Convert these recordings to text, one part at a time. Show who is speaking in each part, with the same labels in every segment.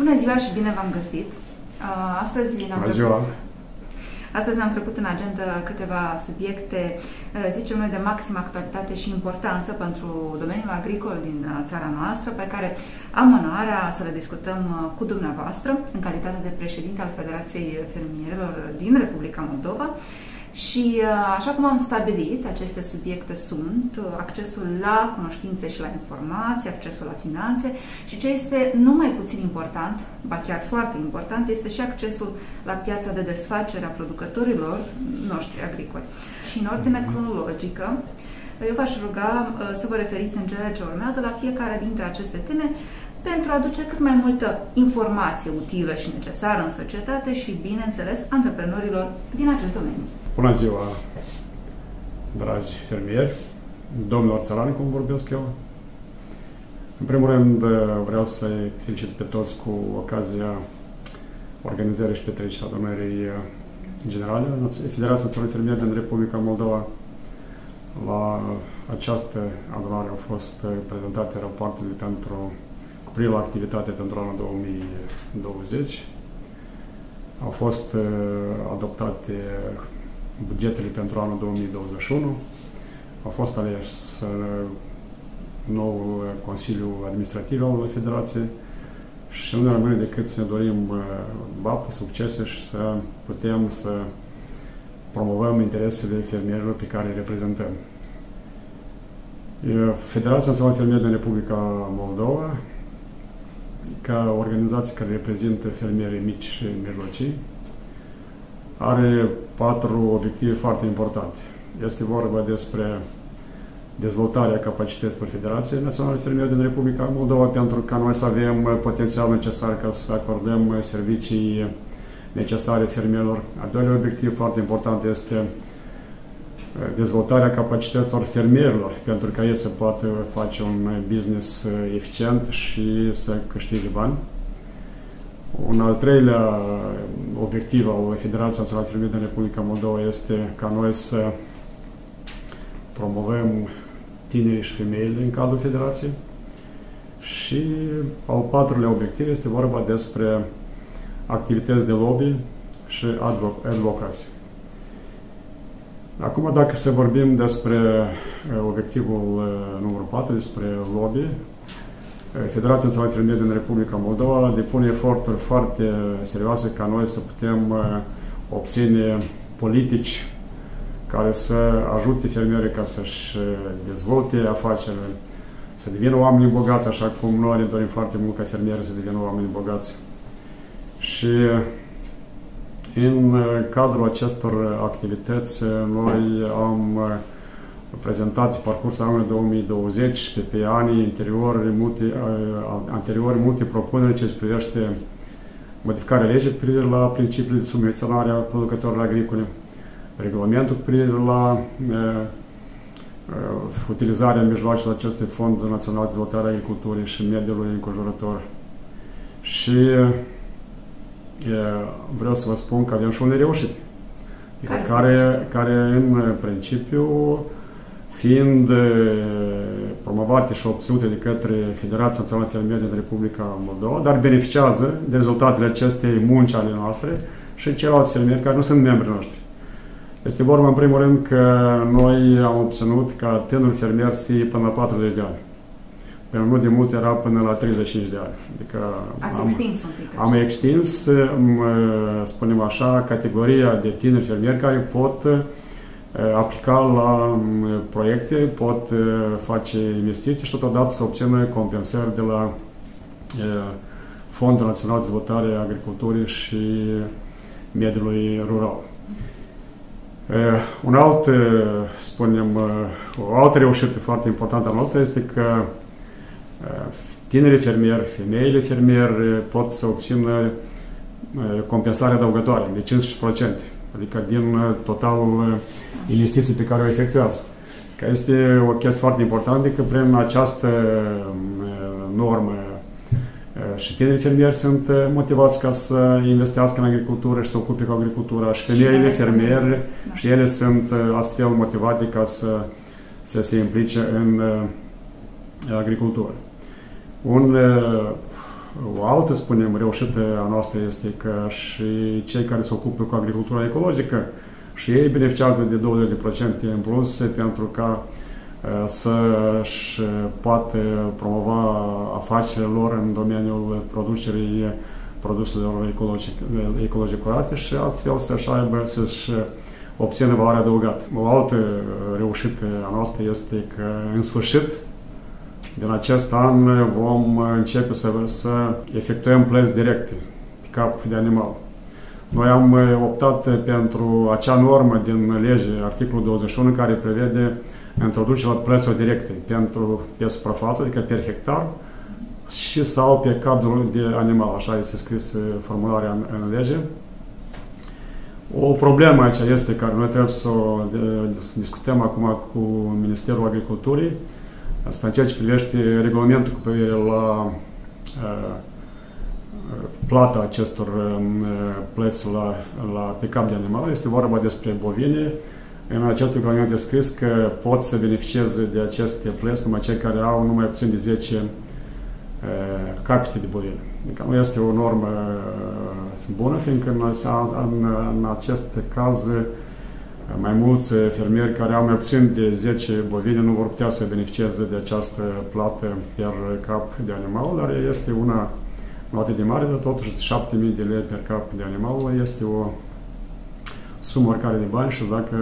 Speaker 1: Bună ziua și bine v-am găsit! Astăzi ne-am trecut în agenda câteva subiecte, zicem noi, de maximă actualitate și importanță pentru domeniul agricol din țara noastră, pe care am onoarea să le discutăm cu dumneavoastră, în calitate de președinte al Federației Fermierilor din Republica Moldova. Și așa cum am stabilit, aceste subiecte sunt accesul la cunoștințe și la informații, accesul la finanțe și ce este nu mai puțin important, ba chiar foarte important, este și accesul la piața de desfacere a producătorilor noștri agricoli. Și în ordine cronologică, eu v-aș ruga să vă referiți în cele ce urmează la fiecare dintre aceste teme pentru a aduce cât mai multă informație utilă și necesară în societate și, bineînțeles, antreprenorilor din acest domeniu.
Speaker 2: Bună ziua, dragi fermieri, domnilor țărani, cum vorbesc eu. În primul rând, vreau să-i felicit pe toți cu ocazia organizării și petrecerea adunării generale Federația Națională Fermieri din Republica Moldova. La această adunare au fost prezentate rapoartele cu privire la activitate pentru anul 2020. Au fost adoptate bugetele pentru anul 2021. A fost ales noul Consiliu Administrativ al Federației și nu ne rămâne decât să ne dorim baftă, succese și să putem să promovăm interesele fermierilor pe care le reprezentăm. Federația Națională Fermieri din Republica Moldova, ca organizație care reprezintă fermierii mici și mijlocii, are 4 obiective foarte importante. Este vorba despre dezvoltarea capacităților Federației Naționale Fermieri din Republica Moldova pentru ca noi să avem potențial necesar ca să acordăm servicii necesare fermierilor. Al doilea obiectiv foarte important este dezvoltarea capacităților fermierilor pentru ca ei să poată face un business eficient și să câștige bani. Un al treilea obiectiv al Federației Naționale Fermieri din Republica Moldova este ca noi să promovăm tinerii și femeile în cadrul Federației. Și al patrulea obiectiv este vorba despre activități de lobby și advocație. Acum, dacă să vorbim despre obiectivul numărul 4, despre lobby, Federația Națională Fermieri din Republica Moldova depune eforturi foarte serioase ca noi să putem obține politici care să ajute fermierii ca să-și dezvolte afacerile, să devină oameni bogați, așa cum noi ne dorim foarte mult ca fermierii să devină oameni bogați. Și în cadrul acestor activități, noi am prezentat pe parcursul anului 2020 și pe anii anteriori multe propuneri ce privește modificarea legii cu privire la principiile de subvenționare a producătorilor agricole, regulamentul cu privire la utilizarea mijloacelor acestui Fond Național de Dezvoltare a Agriculturii și Mediului Înconjurător. Și vreau să vă spun că avem și unele reușite, care în principiu, fiind promovate și obținute de către Federația Națională Fermieri din Republica Moldova, dar beneficiază de rezultatele acestei munci ale noastre și ceilalți fermieri care nu sunt membri noștri. Este vorba, în primul rând, că noi am obținut ca tânăr fermier să fie până la 40 de ani. Până nu de mult era până la 35 de ani. Adică am extins, spunem așa, categoria de tineri fermieri care pot aplica la proiecte, pot face investiții și totodată să obțină compensări de la Fondul Național de Dezvoltare a Agriculturii și Mediului Rural. O altă reușită foarte importantă a noastră este că tinerii fermieri, femeile fermieri pot să obțină compensare adăugătoare de 15%, adică din totalul investiții pe care o efectuează. Că este o chestie foarte importantă, că prin această normă și tinerii fermieri sunt motivați ca să investească în agricultură și să ocupe cu agricultura și femeile fermieri și ele sunt astfel motivate ca să se implice în agricultură. O altă, spunem, reușită a noastră este că și cei care se ocupă cu agricultura ecologică și ei beneficiază de 20% în plus pentru ca să-și poată promova afacerile lor în domeniul producerii produselor ecologic curate și astfel să-și obțină valoare adăugată. O altă reușită a noastră este că, în sfârșit, din acest an vom începe să efectuăm plăți directe pe cap de animal. Noi am optat pentru acea normă din lege, articolul 21, care prevede introducerea plăților directe pe suprafață, adică per hectar, și sau pe cap de animal, așa este scris formularea în lege. O problemă aici este care noi trebuie să o discutăm acum cu Ministerul Agriculturii, asta în ceea ce privește regulamentul cu privire la plata acestor plăți pe cap de animal. Este vorba despre bovine. În acest regulament este scris că pot să beneficieze de aceste plăți numai cei care au numai puțin de 10 capite de bovine. Adică nu este o normă bună, fiindcă în acest caz mai mulți fermieri care au mai puțin de 10 bovine nu vor putea să beneficieze de această plată per cap de animal, dar este una nu atât de mare, dar totuși 7.000 de lei per cap de animal este o sumă oricare de bani și dacă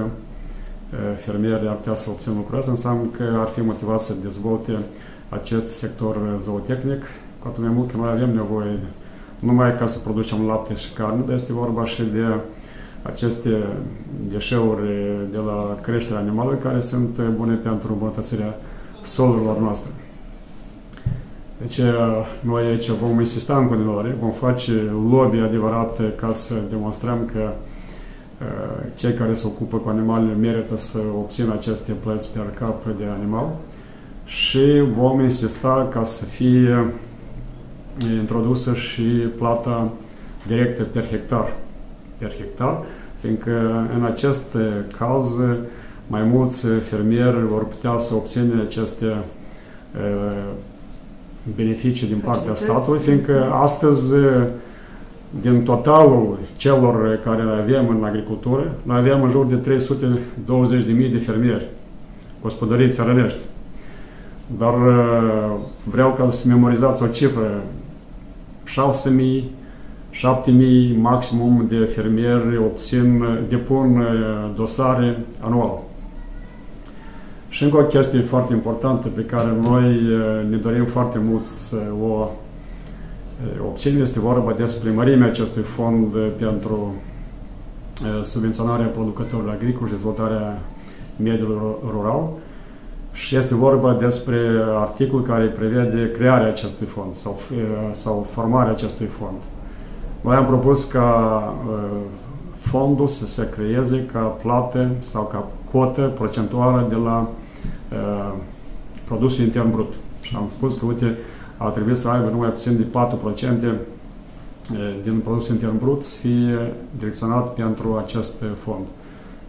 Speaker 2: fermierii ar putea să obțină lucrul ăsta, înseamnă că ar fi motivat să dezvolte acest sector zootehnic, cu atât mai mult că noi avem nevoie numai ca să producem lapte și carne, dar este vorba și de aceste deșeuri de la creșterea animalelor care sunt bune pentru îmbunătățirea solurilor noastre. Deci noi aici vom insista în continuare, vom face lobby adevărat ca să demonstrăm că cei care se ocupă cu animalele merită să obțină aceste plăți per cap de animal și vom insista ca să fie introdusă și plata directă per hectar, fiindcă în acest caz mai mulți fermieri vor putea să obțină aceste beneficii din partea statului, fiindcă astăzi din totalul celor care le avem în agricultură, noi avem în jur de 320.000 de fermieri, gospodării țărănești. Dar vreau ca să memorizați o cifră, 6.000, 7.000 maximum de fermieri depun dosare anual. Și încă o chestie foarte importantă pe care noi ne dorim foarte mult să o obținem este vorba despre mărimea acestui fond pentru subvenționarea producătorilor agricoli și dezvoltarea mediului rural. Și este vorba despre articolul care prevede crearea acestui fond sau formarea acestui fond. Noi am propus ca fondul să se creeze ca plată sau ca cotă procentuală de la produsul intern brut. Și am spus că, uite, ar trebui să aibă numai puțin de 4% din produsul intern brut să fie direcționat pentru acest fond.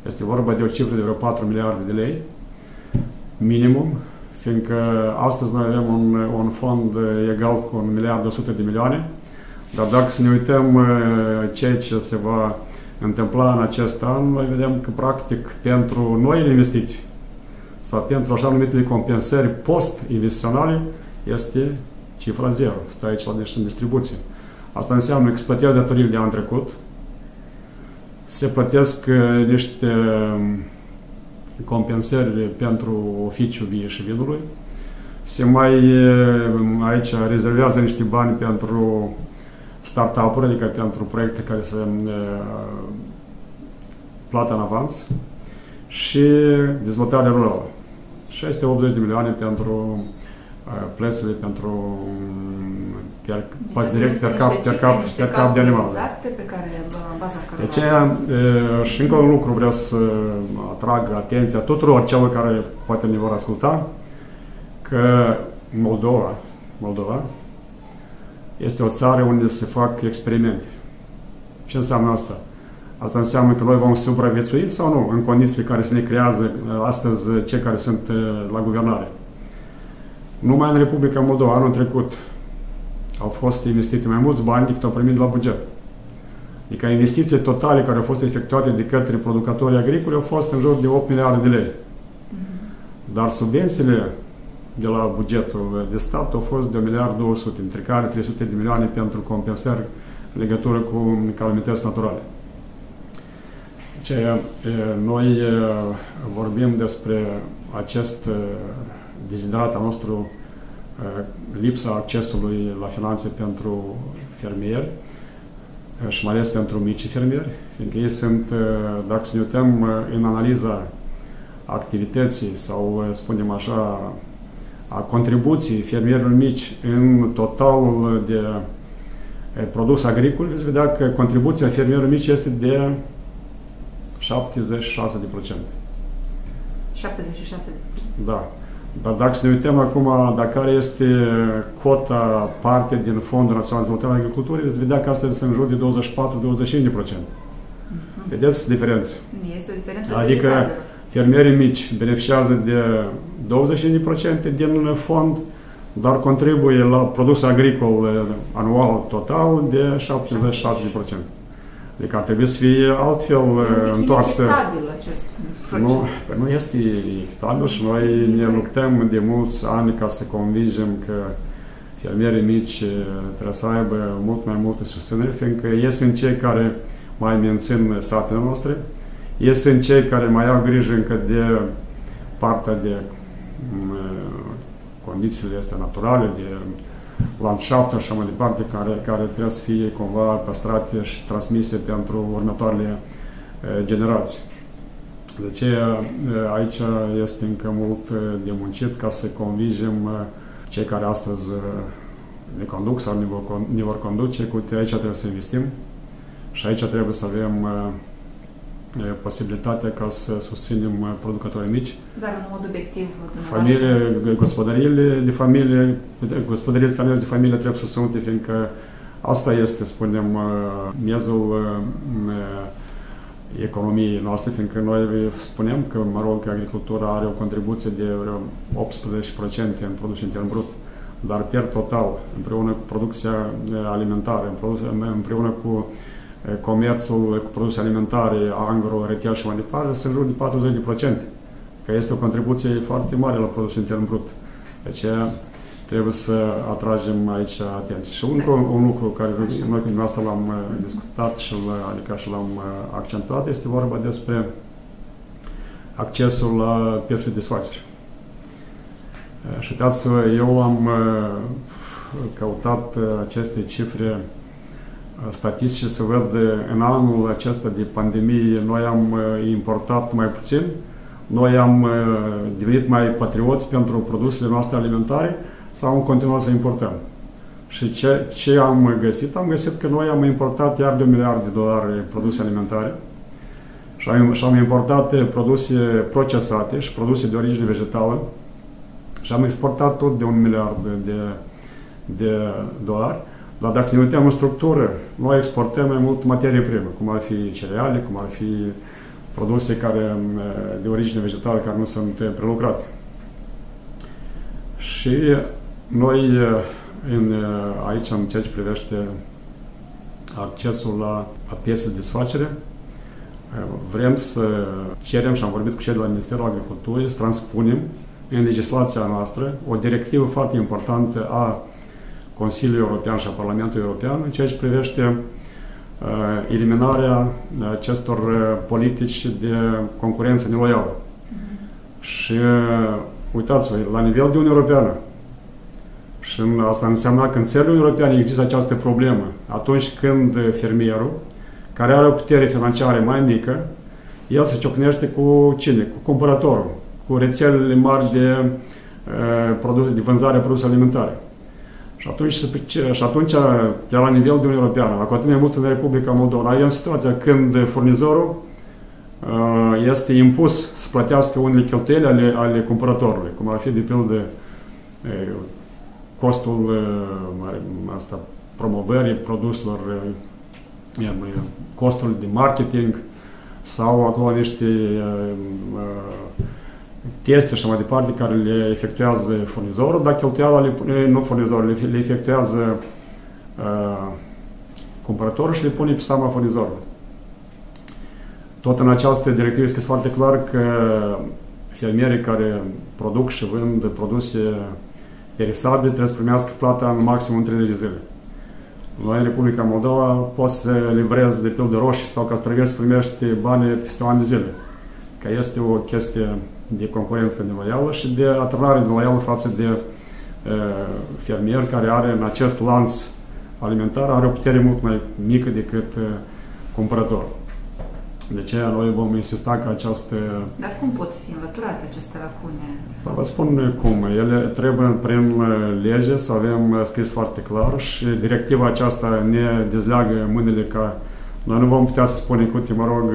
Speaker 2: Este vorba de o cifră de vreo 4 miliarde de lei, minimum, fiindcă astăzi noi avem un fond egal cu 1.100 de milioane, dar dacă să ne uităm ceea ce se va întâmpla în acest an, noi vedem că, practic, pentru noile investiții sau pentru așa numitele compensări post-investiționale este cifra zero, stă aici în distribuție. Asta înseamnă că se plăteau datoriile de anul trecut, se plătesc niște compensări pentru oficiul vie și vinului, se mai aici rezervează niște bani pentru start-up-uri, adică pentru proiecte care se plată în avans și dezvoltarea rurală. 680 de milioane pentru plățile pentru plăți direct per cap de animal.
Speaker 1: Exacte pe care, baza
Speaker 2: de aceea, și încă un lucru vreau să atrag atenția tuturor celor care poate ne vor asculta, că Moldova este o țară unde se fac experimente. Ce înseamnă asta? Asta înseamnă că noi vom supraviețui sau nu, în condițiile care se ne creează astăzi cei care sunt la guvernare. Numai în Republica Moldova, anul trecut, au fost investite mai mulți bani decât au primit de la buget. Adică investițiile totale care au fost efectuate de către producătorii agricoli au fost în jur de 8 miliarde de lei. Dar subvențiile de la bugetul de stat au fost de 1,2 miliarde, între care 300 de milioane pentru compensări în legătură cu calamități naturale. Noi vorbim despre acest deziderat al nostru, lipsa accesului la finanțe pentru fermieri și mai ales pentru micii fermieri, fiindcă ei sunt, dacă să ne uităm în analiza activității sau, spunem așa, a contribuției fermierilor mici în totalul de produs agricol, veți vedea că contribuția fermierilor mici este de 76%.
Speaker 1: 76%?
Speaker 2: Da. Dar dacă să ne uităm acum, dacă care este cota parte din Fondul Național de Dezvoltare a Agriculturii, veți vedea că asta este în jur de 24-25%. Vedeți diferența?
Speaker 1: Este o diferență
Speaker 2: adică
Speaker 1: sesizabilă.
Speaker 2: Fermierii mici beneficiază de 25% din fond, dar contribuie la produs agricol anual total de 76%. Adică ar trebui să fie altfel întoarsă.
Speaker 1: Nu este echitabil acest proces.
Speaker 2: Nu este echitabil și noi ne luptăm de mulți ani ca să convingem că fermierii mici trebuie să aibă mult mai multă susținere, fiindcă ei sunt cei care mai mențin satele noastre, ei sunt cei care mai au grijă încă de partea de condițiile astea naturale, de landșaftul și așa mai departe, care trebuie să fie cumva păstrate și transmise pentru următoarele generații. De aceea, aici este încă mult de muncit ca să convingem cei care astăzi ne conduc sau ne vor conduce, că aici trebuie să investim și aici trebuie să avem posibilitatea ca să susținem producătorii mici.
Speaker 1: Dar în mod obiectiv,
Speaker 2: gospodăriile de familie de familie trebuie susținute, fiindcă asta este, spunem, miezul economiei noastre, fiindcă noi spunem că, mă rog, că agricultura are o contribuție de 18% în produsul intern brut, dar per total, împreună cu producția alimentară, împreună cu comerțul cu produse alimentare, agro, retail și mai departe, sunt în jur de 40%, că este o contribuție foarte mare la produsul intern brut. De aceea trebuie să atragem aici atenție. Și un lucru care noi cu dumneavoastră l-am discutat și l-am accentuat este vorba despre accesul la piețe de desfacere. Și uitați-vă, eu am căutat aceste cifre statistice să văd în anul acesta de pandemie noi am importat mai puțin, noi am devenit mai patrioți pentru produsele noastre alimentare sau am continuat să importăm. Și ce am găsit? Am găsit că noi am importat iar de $1 miliard produse alimentare și am importat produse procesate și produse de origine vegetală și am exportat tot de $1 miliard de dolari. Dar dacă ne uităm în structură, noi exportăm mai mult materie primă, cum ar fi cereale, cum ar fi produse de origine vegetală care nu sunt prelucrate. Și noi aici, în ceea ce privește accesul la piețe de desfacere, vrem să cerem, și am vorbit cu cei de la Ministerul Agriculturii, să transpunem în legislația noastră o directivă foarte importantă a Consiliului European și a Parlamentului European în ceea ce privește eliminarea acestor politici de concurență neloială. Și uitați-vă, la nivel de Uniune Europeană, și asta înseamnă că în țările europene există această problemă atunci când fermierul, care are o putere financiară mai mică, el se ciocnește cu cine? Cu cumpărătorul, cu rețelele mari de vânzare a produselor alimentare. Și atunci, de la nivel de Uniune Europeană, la continent mult în Republica Moldova, e în situația când furnizorul este impus să plătească unele cheltuieli ale cumpărătorului, cum ar fi, de pildă, costul promovării produselor, costul de marketing sau acolo niște teste și mai departe care le efectuează furnizorul, dar cheltuiala nu furnizorul, le efectuează cumpărătorul și le pune pe seama furnizorului. Tot în această directivă este foarte clar că fermierii care produc și vând produse perisabile trebuie să primească plata în maximum 30 de zile. Noi, în Republica Moldova, poți să livrezi de pildă roșii sau castraveți să primești bani peste un an de zile. Că este o chestie de concurență neloială și de atârnare neloială față de fermier care are în acest lanț alimentar are o putere mult mai mică decât cumpărătorul. De aceea noi vom insista că această...
Speaker 1: Dar cum pot fi înlăturate aceste lacune?
Speaker 2: Vă spun cum. Ele trebuie prin lege să avem scris foarte clar și directiva aceasta ne dezleagă mâinile ca... Noi nu vom putea să spunem, uite, mă rog,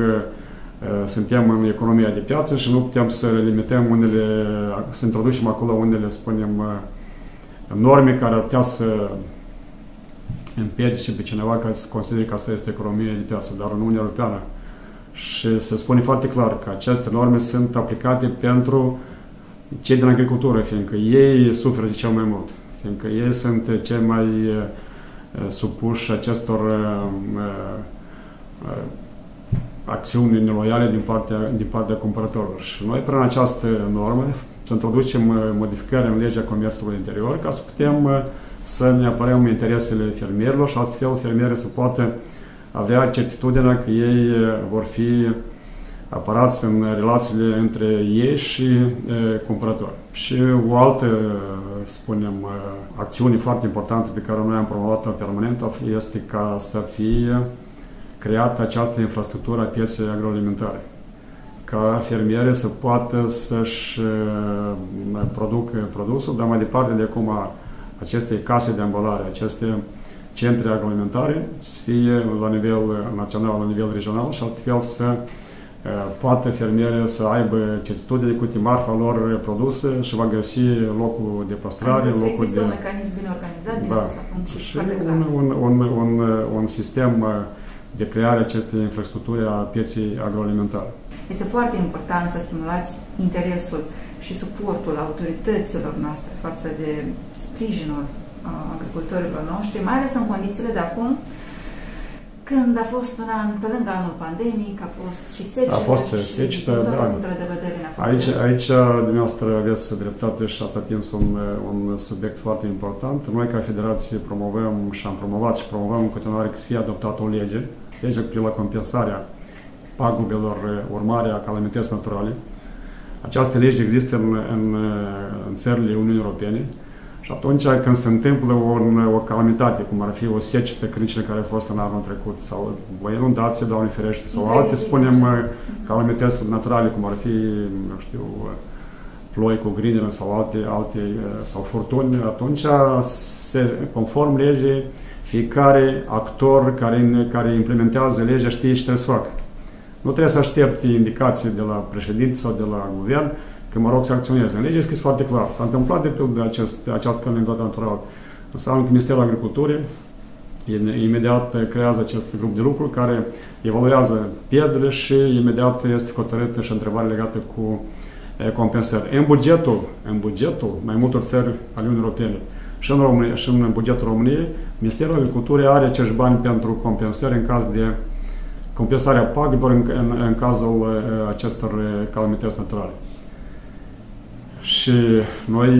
Speaker 2: suntem în economia de piață și nu putem să limităm unele, să introducem acolo unele, spunem, norme care ar putea să împiedice pe cineva care să considere că asta este economia de piață, dar în Uniunea Europeană. Și se spune foarte clar că aceste norme sunt aplicate pentru cei din agricultură, fiindcă ei suferă de cel mai mult, fiindcă ei sunt cei mai supuși acestor acțiuni neloiale din partea cumpărătorilor. Și noi, prin această normă, să introducem modificări în legea comerțului interior ca să putem să ne apărăm interesele fermierilor și astfel fermierii să poată avea certitudinea că ei vor fi apărați în relațiile între ei și cumpărători. Și o altă, spunem, acțiune foarte importantă pe care noi am promovat-o permanent este ca să fie creată această infrastructură a pieței agroalimentare, ca fermierii să poată să-și producă produsul, dar mai departe de acum aceste case de ambalare, aceste centre agroalimentare să fie la nivel național, la nivel regional și altfel să poată fermierii să aibă certitudine cu marfa lor produse și va găsi locul de păstrare,
Speaker 1: adică
Speaker 2: locul
Speaker 1: există
Speaker 2: de...
Speaker 1: un mecanism bine organizat, bine pus la punct și foarte
Speaker 2: clar. Un sistem de creare acestei infrastructuri a pieței agroalimentare.
Speaker 1: Este foarte important să stimulați interesul și suportul autorităților noastre față de sprijinul agricultorilor noștri, mai ales în condițiile de acum, când a fost un an, pe lângă anul pandemic, a fost și secetă.
Speaker 2: A fost secetă, da.
Speaker 1: De vedere
Speaker 2: Aici, dumneavoastră, aveți dreptate și ați atins un subiect foarte important. Noi, ca Federație, promovăm și am promovat și promovăm în continuare că să fie adoptată o lege cu privire la compensarea pagubelor urmare a calamității naturale. Această lege există în țările Uniunii Europene. Și atunci când se întâmplă o calamitate, cum ar fi o secetă critică care a fost în anul trecut, sau o inundație, Doamne ferește, sau alte, spunem, calamități naturale, cum ar fi, nu știu, ploi cu grindină sau alte sau furtuni, atunci, conform legii, fiecare actor care implementează legea știe ce trebuie să facă. Nu trebuie să aștepte indicații de la președinte sau de la guvern, că mă rog să acționeze. În lege este scris foarte clar. S-a întâmplat de pildă această calamitate naturală. Înseamnă că Ministerul Agriculturii imediat creează acest grup de lucru care evaluează pierdere și imediat este hotărâtă și întrebare legată cu compensări. În bugetul mai multor țări ale Uniunii Europene și în România, și în bugetul României, Ministerul Agriculturii are acești bani pentru compensări în caz de compensarea pagubelor în cazul acestor calamități naturale. Și noi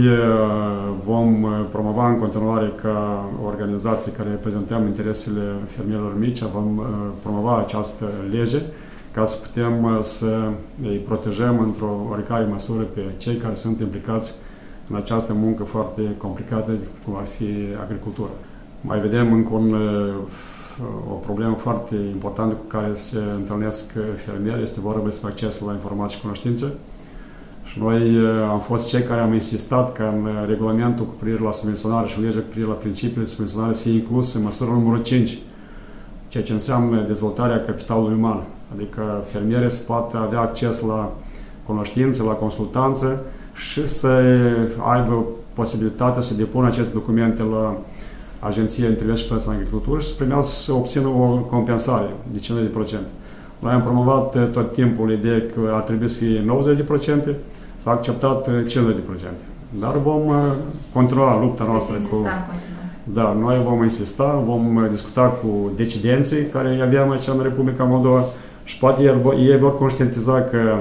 Speaker 2: vom promova în continuare ca organizații care reprezentăm interesele fermierilor mici, vom promova această lege ca să putem să îi protejăm într-o oarecare măsură pe cei care sunt implicați în această muncă foarte complicată, cum ar fi agricultura. Mai vedem încă o problemă foarte importantă cu care se întâlnesc fermieri, este vorba despre accesul la informații și cunoștințe. Și noi am fost cei care am insistat ca în regulamentul cu privire la subvenționare și legea cu privire la principiile de subvenționare să fie inclus în măsura numărul 5, ceea ce înseamnă dezvoltarea capitalului uman, adică fermierii să poată avea acces la cunoștințe, la consultanță și să aibă posibilitatea să depună aceste documente la Agenția Intervenție și Plăți în Agricultură și să primească să obțină o compensare de 50%. Noi am promovat tot timpul ideea că ar trebui să fie 90%, s-a acceptat 50%. Dar vom continua lupta noastră cu... Da, noi vom insista, vom discuta cu decidenții care îi avem aici în Republica Moldova și poate ei vor conștientiza că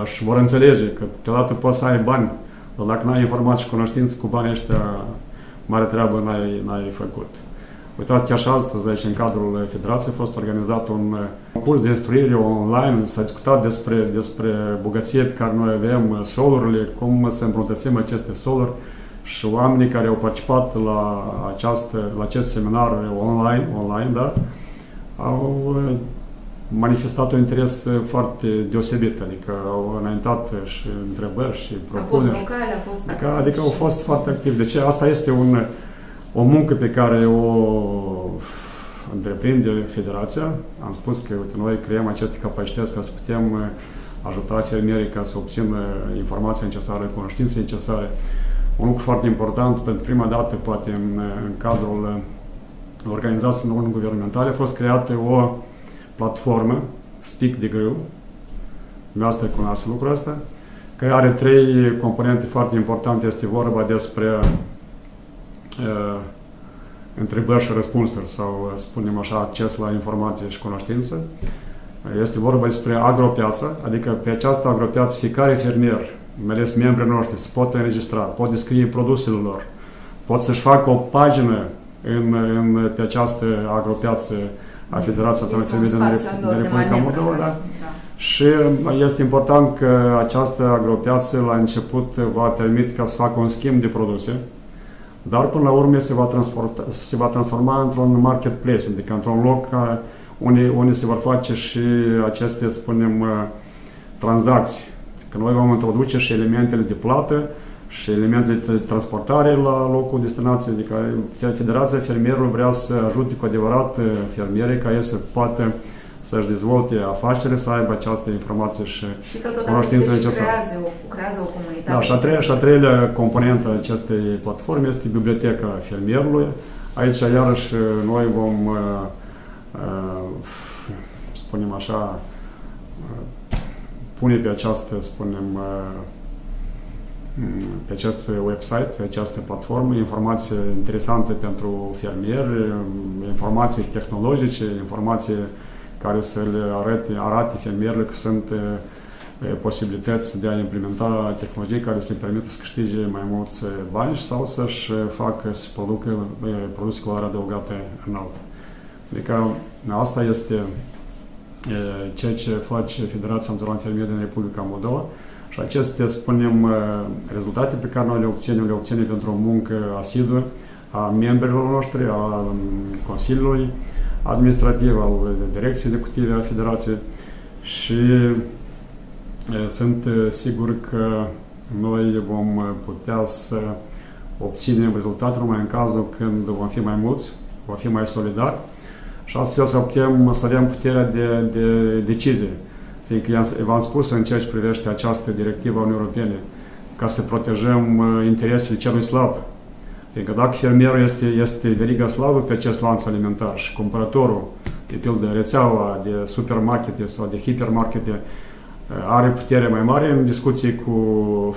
Speaker 2: și vor înțelege că deodată poți să ai bani, dar dacă n-ai informații și cunoștință, cu banii ăștia mare treabă n-ai făcut. Uitați, chiar și astăzi aici, în cadrul Federației, a fost organizat un curs de instruire online, s-a discutat despre bogăție pe care noi avem, solurile, cum să îmbunătățim aceste soluri și oamenii care au participat la acest seminar online, da, au manifestat un interes foarte deosebit, adică au înaintat și întrebări și propuneri.
Speaker 1: Au fost vocale, au fost activi.
Speaker 2: Adică au fost foarte activi. De ce? Asta este o muncă pe care o întreprinde Federația. Am spus că uite, noi creăm aceste capacități ca să putem ajuta fermierii ca să obțină informația necesară, cunoștințe necesare. Un lucru foarte important, pentru prima dată, poate în cadrul organizației non-guvernamentale, a fost creată o platformă, Speak the Grill, dumneavoastră cunoaște lucrul ăsta, care are 3 componente foarte importante. Este vorba despre întrebări și răspunsuri sau, spunem așa, acces la informație și cunoștință. Este vorba despre agropiață, adică pe această agropiață fiecare fermier, mai ales membrii noștri, se pot înregistra, pot descrie produsele lor, pot să-și facă o pagină pe această agropiață a Federației Naționale din Republica Moldova. Da? Și este important că această agropiață la început va permite ca să facă un schimb de produse, dar până la urmă se va transforma într-un marketplace, adică într-un loc unde se vor face și aceste, spunem, tranzacții. Că noi vom introduce și elementele de plată și elementele de transportare la locul destinației. Adică Federația Fermierilor vrea să ajute cu adevărat fermierii ca ei să poată să-și dezvolte afaceri, să aibă această informație și cunoștință necesară.
Speaker 1: Creează o comunitate.
Speaker 2: Da, și a treilea componentă a acestei platforme este biblioteca fermierului. Aici, iarăși, noi vom, spunem așa, pune pe această, spunem, pe acest website, pe această platformă, informații interesante pentru fermieri, informații tehnologice, informații care să le arate fermierilor că sunt posibilități de a implementa tehnologii care să le permită să câștige mai mulți bani sau să-și facă, să producă produse cu valoare adăugată înaltă. Adică asta este ceea ce face Federația Națională Fermierilor din Republica Moldova și aceste, spunem, rezultate pe care noi le obținem pentru o muncă asiduă a membrilor noștri, a Consiliului Administrativ, al Direcției Executive a Federației și sunt sigur că noi vom putea să obținem rezultate numai în cazul când vom fi mai mulți, vom fi mai solidari și astfel să avem puterea de decizie. Fiindcă v-am spus în ceea ce privește această directivă a Uniunii Europene, ca să protejăm interesele celui slab. Fiindcă dacă fermierul este veriga slabă pe acest lanț alimentar și cumpărătorul, de pildă rețeaua de supermarkete sau de hipermarkete, are putere mai mare în discuții cu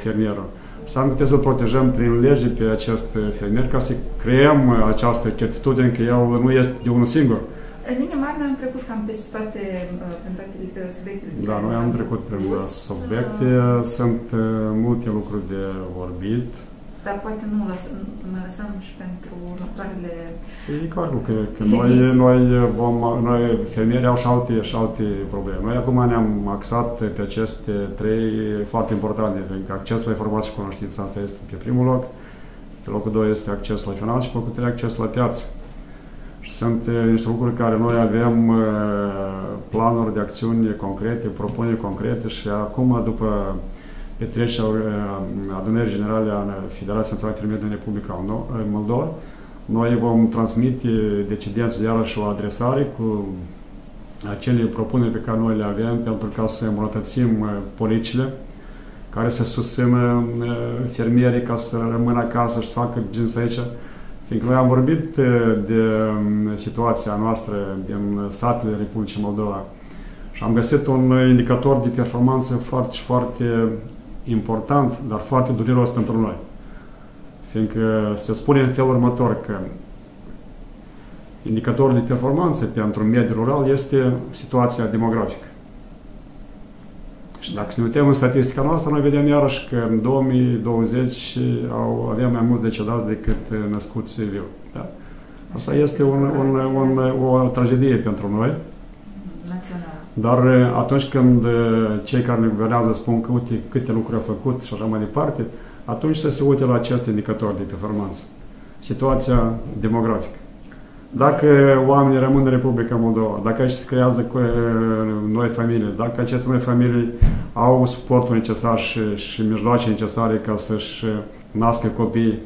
Speaker 2: fermierul, înseamnă că trebuie să-l protejăm prin lege pe acest fermier ca să creăm această certitudine că el nu este de unul singur.
Speaker 1: În linie mare am trecut cam peste toate subiectele.
Speaker 2: Da, noi am trecut prin subiecte, sunt multe lucruri de vorbit.
Speaker 1: Dar poate nu mai lăsăm și pentru următoarele.
Speaker 2: E clar că noi fermierii au și alte probleme. Noi acum ne-am axat pe aceste 3 foarte importante, pentru că accesul la informații și cunoștință, asta este pe primul loc, pe locul 2 este accesul la finanțe și pe locul 3 accesul la piață. Și sunt niște lucruri care noi avem planuri de acțiuni concrete, propuneri concrete și acum, după petrecerea adunării generale a Federației Naționale Fermierilor din Republica Moldova, noi vom transmite decidenților iarăși o adresare cu acele propuneri pe care noi le avem pentru ca să îmbunătățim politicile care să susțină fermierii ca să rămână acasă și să facă business aici. Fiindcă noi am vorbit de situația noastră din satele Republicii Moldova și am găsit un indicator de performanță foarte important, dar foarte dureros pentru noi. Fiindcă se spune în felul următor că indicatorul de performanță pentru mediul rural este situația demografică. Și dacă ne uităm în statistica noastră, noi vedem iarăși că în 2020 avem mai mulți decedați decât născuți viu. Da? Asta este o tragedie pentru noi.
Speaker 1: Național.
Speaker 2: Dar atunci când cei care ne guvernează spun că uite câte lucruri au făcut și așa mai departe, atunci se uită la acest indicator de performanță. Situația demografică. Dacă oamenii rămân în Republica Moldova, dacă aici se creează noi familii, dacă aceste noi familii au suportul necesar și mijloace necesare ca să-și nască copii,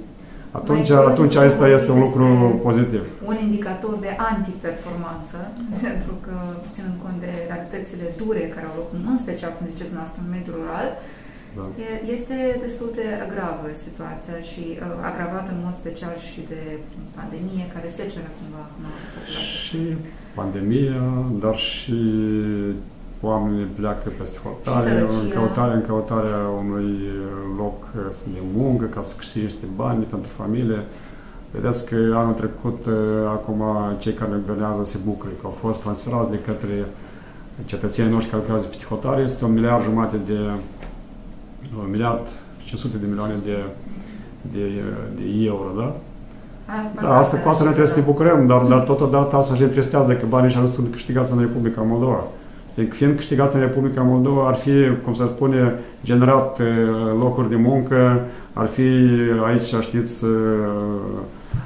Speaker 2: atunci acesta este un lucru pozitiv.
Speaker 1: Un indicator de antiperformanță, pentru că, ținând cont de realitățile dure care au loc, în special, cum ziceți noastră, în mediul rural, da. Este destul de gravă situația și agravată în mod special și de pandemie, care seceră cumva populația. Și
Speaker 2: pandemia, dar și oamenii pleacă peste hotare, în căutarea unui loc de muncă, ca să câștige niște bani pentru familie. Vedeți că anul trecut, acum, cei care ne guvernează se bucură, că au fost transferați de către cetățenii noștri care lucrează peste hotare. Este 1,5 miliard de 1,5 miliard de milioane de euro, da? Da, cu asta ne trebuie să ne bucurăm, dar totodată asta și întristează că banii ăștia nu sunt câștigați în Republica Moldova. Fiind câștigați în Republica Moldova, ar fi, cum se spune, generat locuri de muncă, ar fi aici, știți,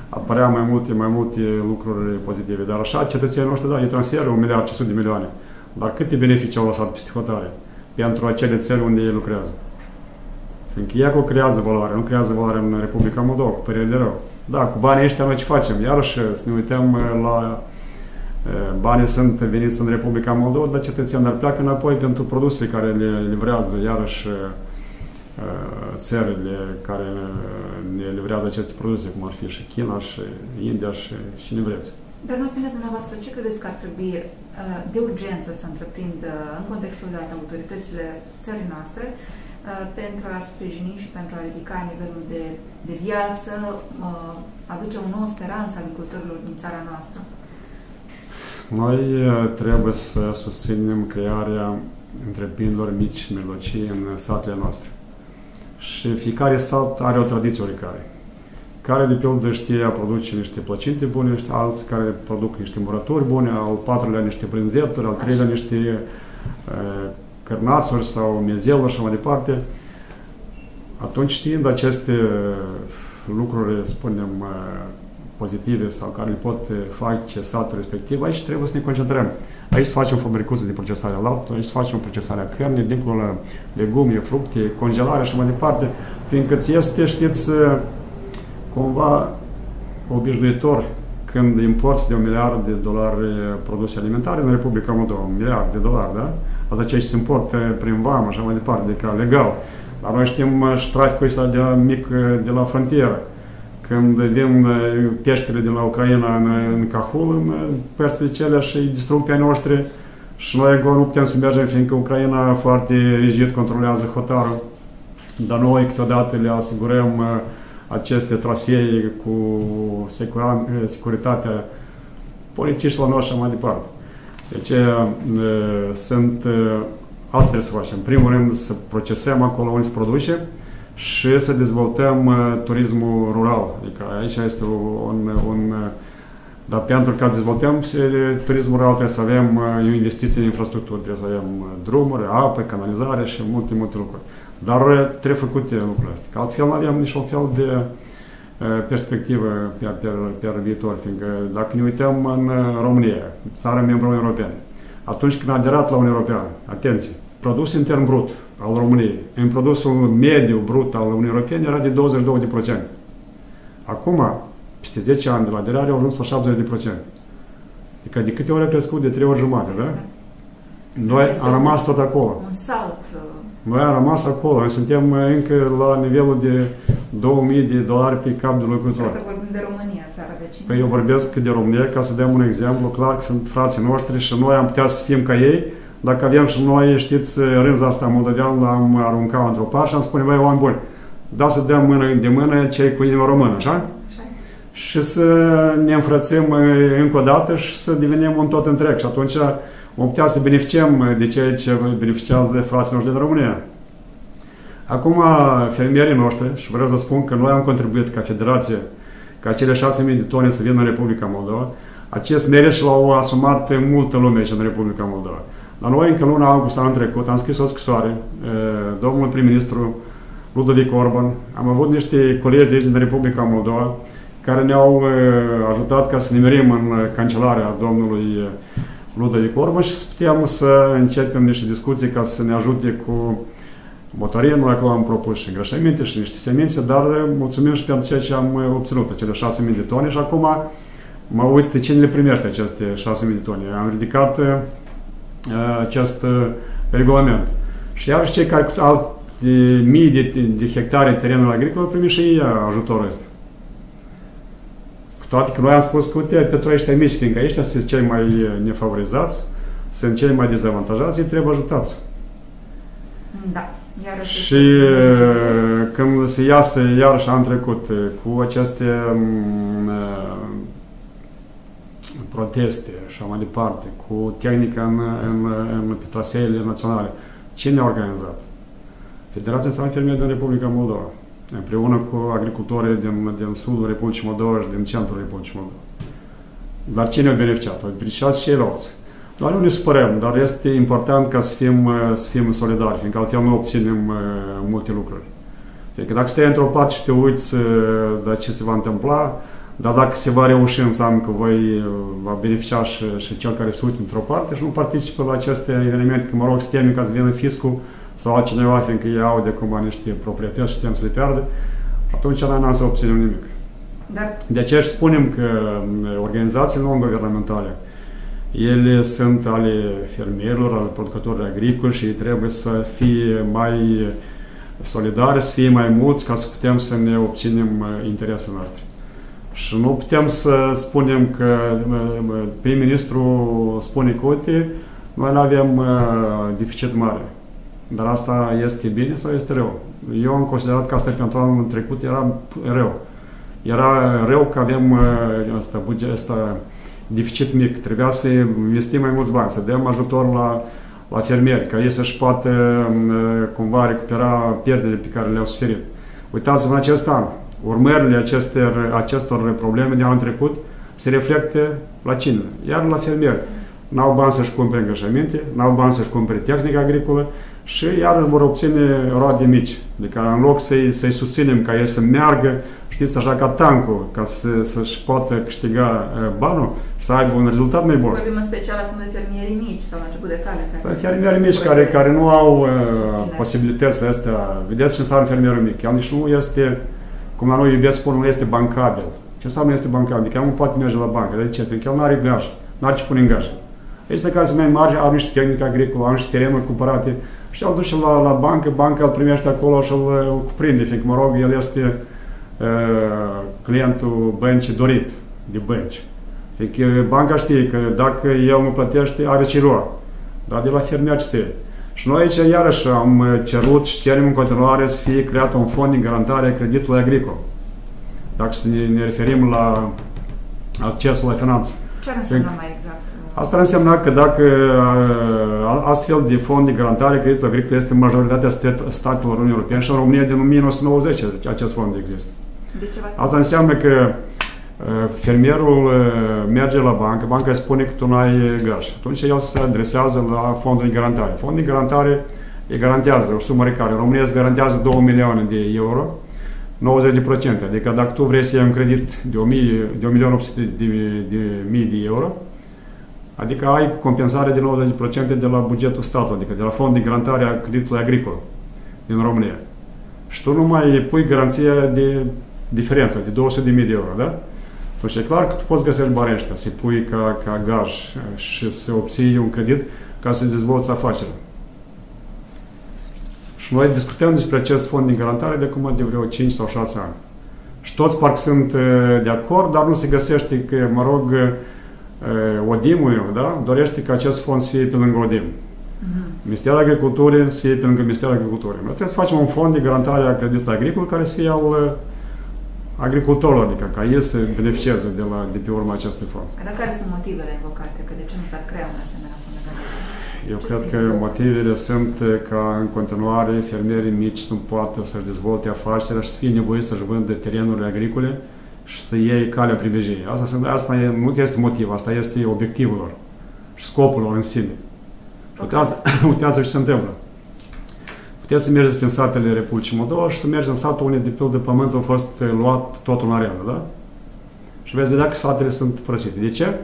Speaker 2: apărea mai multe lucruri pozitive. Dar așa, cetățenii noștri, da, ei transferă 1,5 miliard de milioane. Dar câte beneficii au lăsat peste hotare pentru acele țări unde ei lucrează? Fiindcă ei acolo creează valoare, nu creează valoare în Republica Moldova, cu părere de rău. Da, cu banii ăștia noi ce facem? Iarăși, să ne uităm la banii sunt veniți în Republica Moldova, dar cetățenii dar pleacă înapoi pentru produse care le livrează, iarăși, țările care ne livrează aceste produse, cum ar fi și China, și India, și ne vreți.
Speaker 1: Dar în opinia dumneavoastră, ce credeți că ar trebui de urgență să întreprindă în contextul dat autoritățile țării noastre pentru a sprijini și pentru a ridica nivelul de viață, aduce o nouă speranță agricultorilor din țara noastră?
Speaker 2: Noi trebuie să susținem crearea întreprinderilor mici și mijlocii în satele noastre. Și fiecare sat are o tradiție oricare. Care, de pildă, știe a produce niște plăcinte bune, alții care produc niște murături bune, al patrulea niște brânzeturi, al treilea niște cărnațuri sau mezeluri și mai departe. Atunci, știind aceste lucruri, spunem, pozitive sau care le pot face satul respectiv, aici trebuie să ne concentrăm. Aici să facem fabricuțe de procesare a laptelui, aici să facem procesarea cărnii, dincolo la legume, fructe, congelare și mai departe, fiindcă ți este, știți, cumva obișnuitor când importi de $1 miliard produse alimentare în Republica Moldova, $1 miliard, da? Asta ceea ce se importă prin vamă, așa mai departe, adică legal. Dar noi știm și traficul ăsta de mic de la frontieră. Când vin peștele din la Ucraina în Cahul, în părțile celea și îi distrug pe ai noștri și noi acolo nu putem să mergem, fiindcă Ucraina foarte rigid controlează hotarul, dar noi câteodată le asigurăm aceste trasee cu securitatea polițiștilor noștri și mai departe. Deci asta trebuie să facem. În primul rând să procesăm acolo unde se produce și să dezvoltăm turismul rural. Adică aici este dar pentru ca să dezvoltăm turismul rural trebuie să avem investiții în infrastructură, trebuie să avem drumuri, apă, canalizare și multe lucruri. Dar trebuie făcute lucrurile astea. Că altfel nu avem niciun fel de perspectivă pe viitor, fiindcă dacă ne uităm în România, țara membru Uniunii Europene, atunci când a aderat la Uniunea Europeană, atenție, produsul intern brut al României, în produsul mediu brut al Uniunii Europene era de 22%. Acum, peste 10 ani de la aderare, au ajuns la 70%. Adică de câte ori a crescut? De 3 ori jumate, da? Noi am rămas tot acolo.
Speaker 1: Un salt.
Speaker 2: Noi am rămas acolo. Noi suntem încă la nivelul de $2000 pe cap de locuitor.
Speaker 1: Asta vorbim de România, țara vecină.
Speaker 2: Păi eu vorbesc de România, ca să dăm un exemplu clar că sunt frații noștri și noi am putea să fim ca ei. Dacă avem și noi, știți, rânza asta moldovean, l-am aruncat într-o parte și am spune, băi, oameni buni, da să dăm mână de mână cei cu inima română, așa? Și să ne înfrățim încă o dată și să devenim un tot întreg. Și atunci vom putea să beneficiem de ceea ce beneficiază frații noștri din România. Acum, fermierii noștri, și vreau să spun că noi am contribuit ca federație ca cele 6.000 de tone să vină în Republica Moldova, acest merit și l-au asumat multă lume aici în Republica Moldova. La noi, încă luna august anul trecut, am scris o scrisoare domnul prim-ministru Ludovic Orban. Am avut niște colegi de aici din Republica Moldova care ne-au ajutat ca să ne merim în cancelarea domnului Ludovic Orban și să putem să începem niște discuții ca să ne ajute cu motorie. Noi acolo am propus și îngrășăminte și niște semințe, dar mulțumim și pentru ceea ce am obținut, acele 6.000 de tone și acum mă uit cine le primește aceste 6.000 de tone. Am ridicat acest regulament. Și iarăși cei care cu alte mii de hectare terenul agricol primi și ei ajutorul ăsta. Cu toate că noi am spus că uite, pentru ăștia mici, fiindcă ăștia sunt cei mai nefavorizați, sunt cei mai dezavantajați, ei trebuie ajutați.
Speaker 1: Da.
Speaker 2: Și când se iasă iarăși anul trecut cu aceste proteste și mai departe, cu tehnica pe traseele naționale, cine a organizat? Federația Națională Fermierilor din Republica Moldova, împreună cu agricultorii din sudul Republicii Moldova și din centrul Republicii Moldova. Dar cine a beneficiat? Au beneficiat și ceilalți. Noi nu ne supărăm, dar este important ca să fim solidari, fiindcă altfel nu obținem multe lucruri. Fiindcă dacă stai într-o parte și te uiți de ce se va întâmpla, dar dacă se va reuși, înseamnă că va beneficia și cel care se uită într-o parte și nu participă la aceste evenimente, că mă rog să teme ca să vină fiscul sau altcineva, fiindcă ei au de acum niște proprietăți și tem să le piardă, atunci noi n-am să obținem nimic. De aceea spunem că organizațiile non-guvernamentale, ele sunt ale fermierilor, ale producătorilor agricoli și ei trebuie să fie mai solidari, să fie mai mulți ca să putem să ne obținem interesele noastre. Și nu putem să spunem că prim-ministru spune că uite, noi nu avem deficit mare. Dar asta este bine sau este rău? Eu am considerat că asta pentru anul trecut era rău. Era rău că avem ăsta deficit mic. Trebuia să investim mai mulți bani, să dăm ajutor la fermieri, ca ei să-și poată cumva recupera pierderile pe care le-au suferit. Uitați-vă în acest an, urmările acestor probleme de anul trecut se reflectă la cine? Iar la fermieri. N-au bani să-și cumpere îngrășăminte, n-au bani să-și cumpere tehnică agricolă și iar vor obține roade mici. Adică în loc să-i susținem ca ei să meargă, știți, așa ca tancul, ca să-și poată câștiga banul, să aibă un rezultat mai bun.
Speaker 1: Vorbim în special acum de fermierii mici sau la început de cale.
Speaker 2: Fermierii mici care nu au posibilitățile astea. Vedeți ce înseamnă fermierul mic? El nici nu este, cum la noi iubesc spun, nu este bancabil. Ce înseamnă este bancabil? Adică el nu poate merge la bancă. De ce? Pentru că el nu are gaj, nu are ce pune în gaj. Este care se mai mari, au niște tehnică agricolă, au niște terenuri cumpărate și îl duce la bancă, banca îl primește acolo și îl cuprinde, fiindcă, mă rog, el este clientul băncii dorit de bănci. Fiindcă banca știe că dacă el nu plătește, are ce lua. Dar de la fermier ce se. Și noi aici iarăși am cerut și cerem în continuare să fie creat un fond de garantare a creditului agricol. Dacă ne referim la accesul la finanțe.
Speaker 1: Ce ar însemna mai exact?
Speaker 2: Asta ar însemna că dacă astfel de fond de garantare creditul agricol este în majoritatea statelor Uniunii Europene și în România din 1990 acest fond există. Asta înseamnă că fermierul merge la bancă, banca îi spune că tu nu ai gaj. Atunci el se adresează la fondul de garantare. Fondul de garantare îi garantează o sumă care în România îți garantează 2 milioane de euro, 90%. Adică dacă tu vrei să iei un credit de 1.800.000 de euro, adică ai compensare de 90% de la bugetul statului, adică de la fond de garantare a creditului agricol din România. Și tu nu mai pui garanția de diferență, de 200.000 de euro, da? Deci e clar că tu poți găsești banii ăștia, să-i pui ca gaj și să obții un credit ca să-ți dezvolți afacerea. Și noi discutăm despre acest fond de garantare de acum de vreo 5 sau 6 ani. Și toți parcă sunt de acord, dar nu se găsește că, mă rog, ODIM-ul, da? Dorește ca acest fond să fie pe lângă ODIM. Ministerul Agriculturii să fie pe lângă Ministerul Agriculturii. Noi trebuie să facem un fond de garantare a creditului agricol care să fie al agricultorilor, adică ca ei să beneficieze de pe urma acestui fond.
Speaker 1: Dar care sunt motivele invocate? Că de ce nu s-ar crea un asemenea fond de garantare?
Speaker 2: Eu cred că motivele sunt ca în continuare fermierii mici nu poată să-și dezvolte afacerea și să fie nevoiți să-și vândă terenurile agricole și să iei calea privilegiei. Asta nu este motiv, asta este obiectivul lor și scopul lor în sine. Uitați ce se întâmplă. Puteți să mergeți prin satele Republicii Moldova și să mergeți în satul unde, de pildă, pământul a fost luat totul în arendă, da? Și veți vedea că satele sunt părăsite. De ce?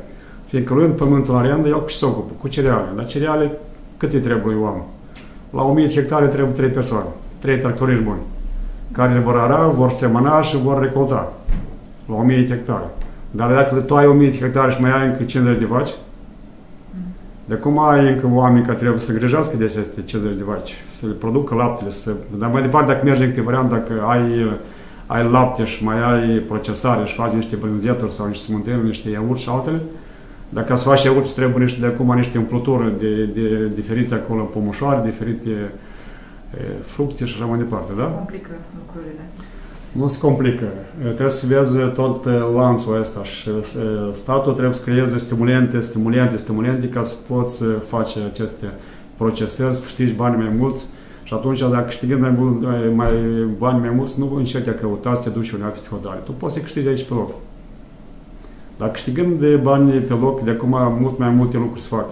Speaker 2: Fiindcă luând pământul în arendă, el cu ce se ocupă? Cu cereale. Dar cereale, cât îi trebuie oameni? La 1000 de hectare trebuie 3 persoane, 3 tractoriști buni, care le vor ara, vor semăna și vor recolta. La 1000 de hectare. Dar dacă tu ai 1000 de hectare și mai ai încă 50 de vaci, de cum ai încă oameni care trebuie să grijească de aceste 50 de vaci, să le producă laptele, dar mai departe, dacă mergi pe variant, dacă ai lapte și mai ai procesare și faci niște brânzeturi sau niște smântâni, niște iaurt și altele, dacă să faci iaurt, trebuie niște umplături de diferite acolo, pomoșoare, diferite fructe și așa mai departe, da?
Speaker 1: Se complică lucrurile.
Speaker 2: Nu se complică. Trebuie să vezi tot lanțul ăsta și statul trebuie să creeze stimulente ca să poți face aceste procesări, să câștigi bani mai mulți și atunci, dacă câștigând bani mai mulți, nu încerci a căuta să te duci undeva peste hotare. Tu poți să câștigi aici pe loc. Dar câștigând bani pe loc, de acum mult mai multe lucruri se fac.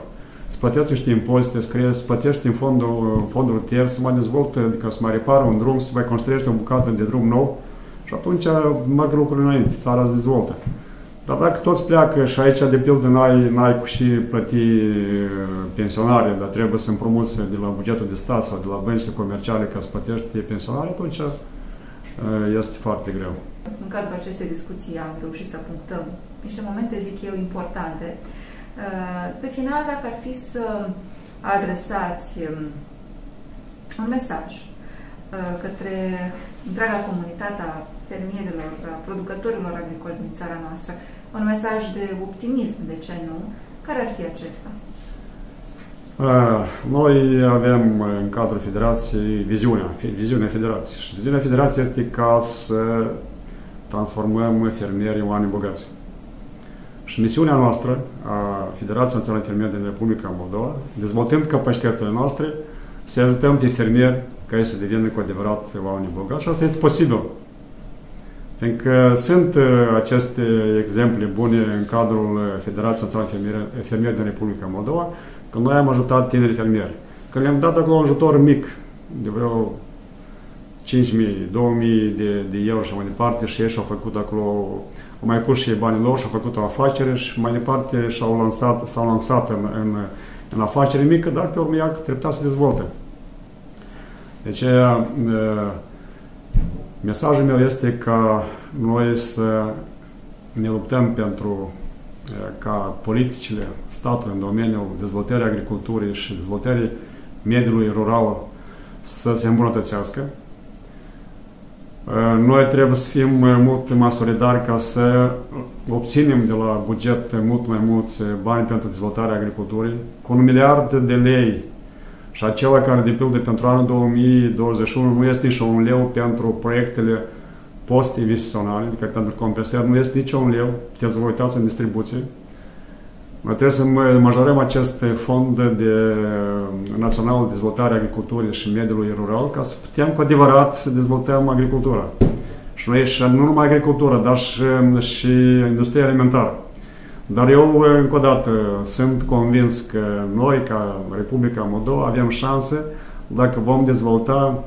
Speaker 2: Să plătești niște impozite, să plătești în fondul rutier, să mai dezvoltă, adică să mai repară un drum, să mai construiești o bucată de drum nou și atunci merg lucrurile înainte, țara se dezvoltă. Dar dacă toți pleacă și aici, de pildă, n-ai cu și plăti pensionare, dar trebuie să împrumuți de la bugetul de stat sau de la băncile comerciale ca să plătești pensionare, atunci este foarte greu.
Speaker 1: În cadrul acestei discuții am reușit să punctăm niște momente, zic eu, importante. Pe final, dacă ar fi să adresați un mesaj către întreaga comunitate a fermierilor, a producătorilor agricoli din țara noastră, un mesaj de optimism, de ce nu, care ar fi acesta?
Speaker 2: Noi avem în cadrul Federației viziunea Federației. Și viziunea Federației este ca să transformăm fermierii în oameni bogați. Și misiunea noastră a Federației Naționale Fermieri din Republica Moldova, dezvoltând capacitățile noastre, să ajutăm pe fermieri ca ei să devină cu adevărat oameni bogați. Și asta este posibil. Fiindcă sunt aceste exemple bune în cadrul Federației Naționale Fermieri din Republica Moldova, că noi am ajutat tinerii fermieri. Că le-am dat acolo un ajutor mic, de vreo 5.000, 2.000 de euro și mai departe, și ei și-au făcut acolo, au mai pus și ei banii lor și-au făcut o afacere și mai departe s-au lansat în afacere mică, dar pe urmă ea treptat se dezvoltă. Deci, mesajul meu este ca noi să ne luptăm pentru ca politicile statului în domeniul dezvoltării agriculturii și dezvoltării mediului rural să se îmbunătățească. Noi trebuie să fim mult mai solidari ca să obținem de la buget mult mai mulți bani pentru dezvoltarea agriculturii, cu 1 miliard de lei. Și acela care, de pildă, pentru anul 2021 nu este nici un leu pentru proiectele post-investiționale, adică pentru compensări, nu este nici un leu, puteți să vă uitați în distribuție. Noi trebuie să majorăm acest fond național de dezvoltare a agriculturii și mediului rural ca să putem cu adevărat să dezvoltăm agricultura. Și noi, și nu numai agricultura, dar și industria alimentară. Dar eu, încă o dată, sunt convins că noi, ca Republica Moldova, avem șanse dacă vom dezvolta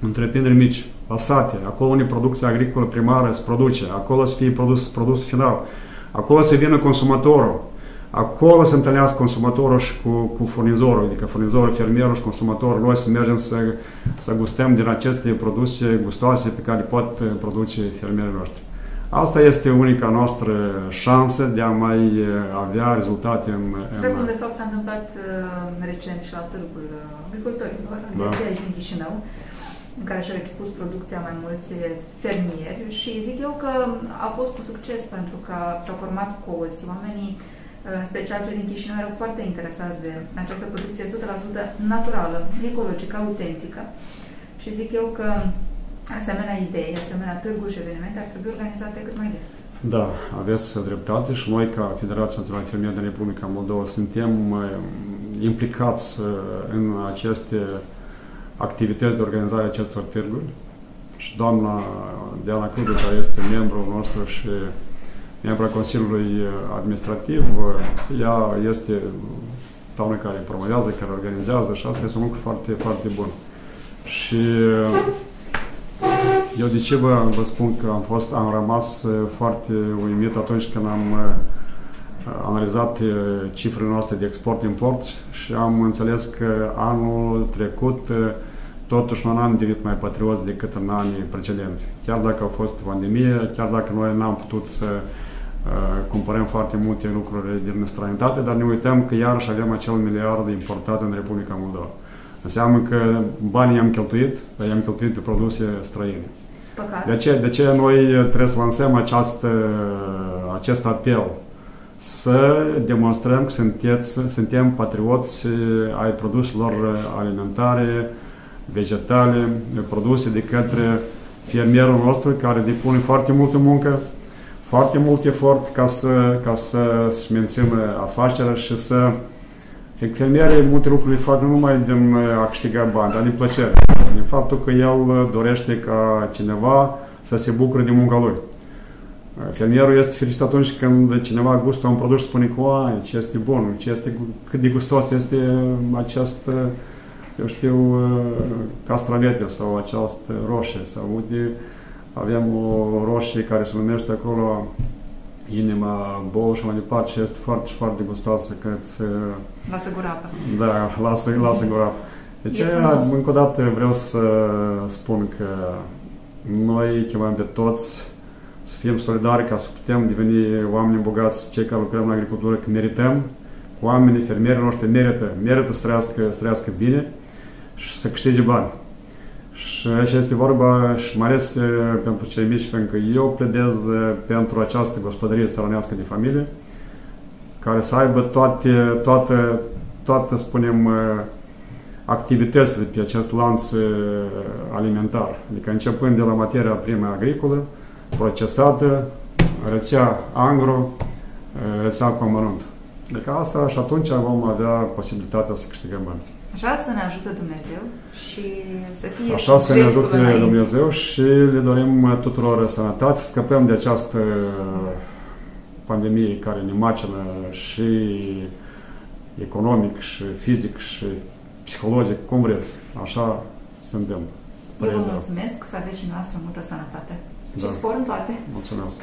Speaker 2: întreprinderi mici, la sate, acolo unde producția agricolă primară se produce, acolo să fie produs final, acolo să vină consumatorul, acolo să întâlnească consumatorul și cu furnizorul, adică furnizorul, fermierul și consumatorul, noi să mergem să gustăm din aceste produse gustoase pe care pot produce fermierii noștri. Asta este unica noastră șansă de a mai avea rezultate în...
Speaker 1: Așa cum de fapt s-a întâmplat recent și la Târgul Agricultorilor, de aici din Chișinău, în care și-au expus producția mai mulți fermieri și zic eu că a fost cu succes pentru că s-au format cozi, oamenii în special cei din Chișinău, erau foarte interesați de această producție 100% naturală, ecologică, autentică. Și zic eu că asemenea idei, asemenea târguri și evenimente ar trebui organizate cât mai des.
Speaker 2: Da, aveți dreptate și noi, ca Federația Națională Fermieră din Republica Moldova, suntem implicați în aceste activități de organizare a acestor târguri. Și doamna Diana Cludu, care este membrul nostru și membra Consiliului Administrativ, ea este doamna care promovează, care organizează și asta este un lucru foarte, foarte bun. Și eu de ce vă spun că am rămas foarte uimit atunci când am analizat cifrele noastre de export-import și am înțeles că anul trecut totuși nu am devenit mai patrioți decât în anii precedenți. Chiar dacă a fost pandemie, chiar dacă noi n-am putut să cumpărăm foarte multe lucruri din străinătate, dar ne uităm că iarăși avem acel miliard importat în Republica Moldova. Înseamnă că banii i-am cheltuit, dar i-am cheltuit pe produse străine. De ce noi trebuie să lansăm acest apel? Să demonstrăm că suntem patrioți ai produselor alimentare, vegetale, produse de către fermierul nostru, care depune foarte multă muncă, foarte mult efort ca să-și mențină afacerea și să... Fermierii multe lucruri le fac nu numai din a câștiga bani, dar din plăcere. Din faptul că el dorește ca cineva să se bucure de munca lui. Fermierul este fericit atunci când cineva gustă un produs și spune că ce este bun, cât de gustos este acest, eu știu, castravete sau această roșie. Sau uite, avem o roșie care se numește acolo inima bou și mai departe și este foarte, foarte gustoasă că îți...
Speaker 1: Lasă gura apă.
Speaker 2: Da, lasă gura apă. Deci, încă o dată vreau să spun că noi chemăm pe toți să fim solidari ca să putem deveni oameni bogați, cei care lucrăm în agricultură, că merităm, oamenii, fermierii noștri merită să trăiască bine și să câștige bani. Și așa este vorba și mai ales pentru cei mici, fiindcă eu pledez pentru această gospodărie țărănească de familie, care să aibă toate, spunem, activitățile pe acest lanț alimentar. Adică începând de la materia primă agricolă, procesată, rețea angro, rețea cu amănunt. Deci asta și atunci vom avea posibilitatea să câștigăm bani.
Speaker 1: Așa să ne ajute Dumnezeu și să fie
Speaker 2: așa să ne ajute Dumnezeu și le dorim tuturor sănătate, să scăpăm de această pandemie care ne macină și economic, și fizic, și psihologic, cum vreți. Așa suntem.
Speaker 1: Eu vă mulțumesc, să aveți și noastră multă sănătate și spor în toate.
Speaker 2: Mulțumesc.